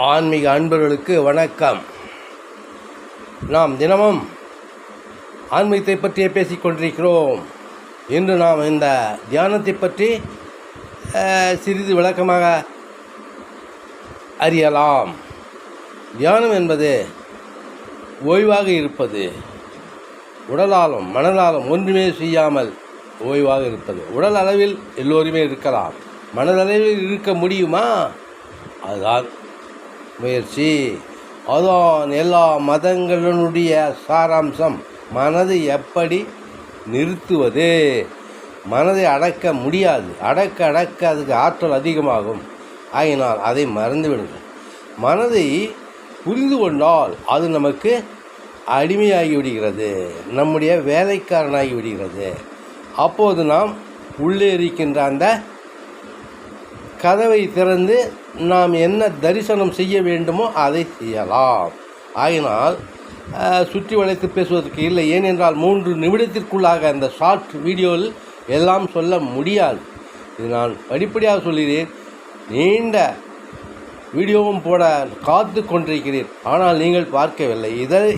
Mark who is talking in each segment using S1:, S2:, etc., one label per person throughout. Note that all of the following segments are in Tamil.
S1: ஆன்மீக அன்பர்களுக்கு வணக்கம். நாம் தினமும் ஆன்மீகத்தை பற்றியே பேசிக்கொண்டிருக்கிறோம். இன்று நாம் இந்த தியானத்தை பற்றி சிறிது விளக்கமாக அறியலாம். தியானம் என்பது ஓய்வாக இருப்பது, உடலாலும் மனதாலும் ஒன்றுமே செய்யாமல் ஓய்வாக இருப்பது. உடல் அளவில் எல்லோருமே இருக்கலாம், மனதளவில் இருக்க முடியுமா? அதுதான் முயற்சி. அதுதான் எல்லா மதங்களினுடைய சாராம்சம். மனதை எப்படி நிறுத்துவது? மனதை அடக்க முடியாது. அடக்க அதுக்கு ஆற்றல் அதிகமாகும். ஆகினால் அதை மறந்துவிடுங்கள். மனதை புரிந்து கொண்டால் அது நமக்கு அடிமையாகி விடுகிறது, நம்முடைய வேலைக்காரனாகி விடுகிறது. அப்போது நாம் உள்ளே இருக்கின்ற அந்த கதவை திறந்து நாம் என்ன தரிசனம் செய்ய வேண்டுமோ அதை செய்யலாம். ஆகினால் சுற்றி வளைத்து பேசுவதற்கு இல்லை. ஏனென்றால் 3 நிமிடத்திற்குள்ளாக அந்த ஷார்ட் வீடியோவில் எல்லாம் சொல்ல முடியாது. இது நான் படிப்படியாக சொல்கிறேன். நீண்ட வீடியோவும் போட காத்து கொண்டிருக்கிறேன், ஆனால் நீங்கள் பார்க்கவில்லை.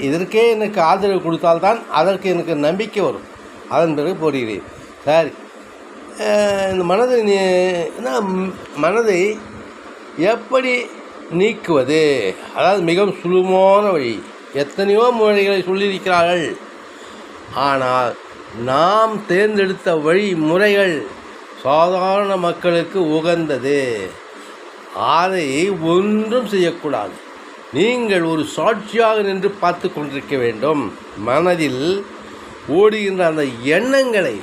S1: இதற்கே எனக்கு ஆதரவு கொடுத்தால்தான் அதற்கு எனக்கு நம்பிக்கை வரும். அதன் பிறகு போடுகிறேன். சரி, இந்த மனதை எப்படி நீக்குவது? அதாவது மிகவும் சுலபமான வழி. எத்தனையோ வழிகளை சொல்லியிருக்கிறார்கள், ஆனால் நாம் தேர்ந்தெடுத்த வழிமுறைகள் சாதாரண மக்களுக்கு உகந்தது. அதை ஒன்றும் செய்யக்கூடாது. நீங்கள் ஒரு சாட்சியாக நின்று பார்த்து கொண்டிருக்க வேண்டும். மனதில் ஓடுகின்ற அந்த எண்ணங்களை,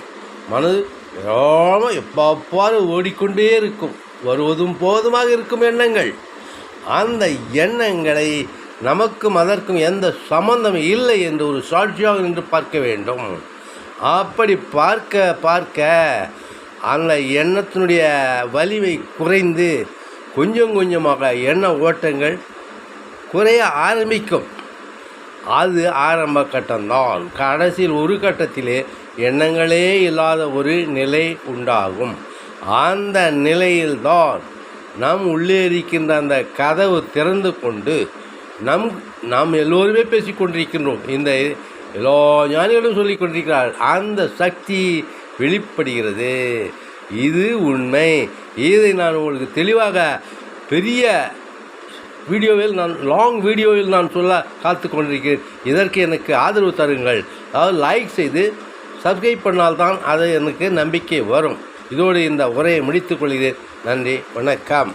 S1: மனது எப்பப்பாரு ஓடிக்கொண்டே இருக்கும், வருவதும் போதுமாக இருக்கும் எண்ணங்கள். அந்த எண்ணங்களை நமக்கும் அதற்கும் எந்த சம்பந்தம் இல்லை என்று ஒரு சாட்சியாக நின்று பார்க்க வேண்டும். அப்படி பார்க்க அந்த எண்ணத்தினுடைய வலிமை குறைந்து கொஞ்சம் கொஞ்சமாக எண்ண ஓட்டங்கள் குறைய ஆரம்பிக்கும். அது ஆரம்ப கட்டம்தான். கடைசியில் ஒரு கட்டத்திலே எண்ணங்களே இல்லாத ஒரு நிலை உண்டாகும். அந்த நிலையில்தான் நாம் உள்ளே இருக்கின்ற அந்த கதவு திறந்து கொண்டு நாம் எல்லோருமே பேசிக்கொண்டிருக்கின்றோம். இந்த எல்லா ஞானிகளும் சொல்லிக் கொண்டிருக்கிறார்கள். அந்த சக்தி வெளிப்படுகிறது. இது உண்மை. இதை நான் உங்களுக்கு தெளிவாக பெரிய வீடியோவில் லாங் வீடியோவில் நான் சொல்ல காத்து கொண்டிருக்கிறேன். இதற்கு எனக்கு ஆதரவு தருங்கள். அதாவது லைக் செய்து சப்ஸ்கிரைப் பண்ணால்தான் அது எனக்கு நம்பிக்கை வரும். இதோடு இந்த உரையை முடித்துக் கொள்கிறேன். நன்றி, வணக்கம்.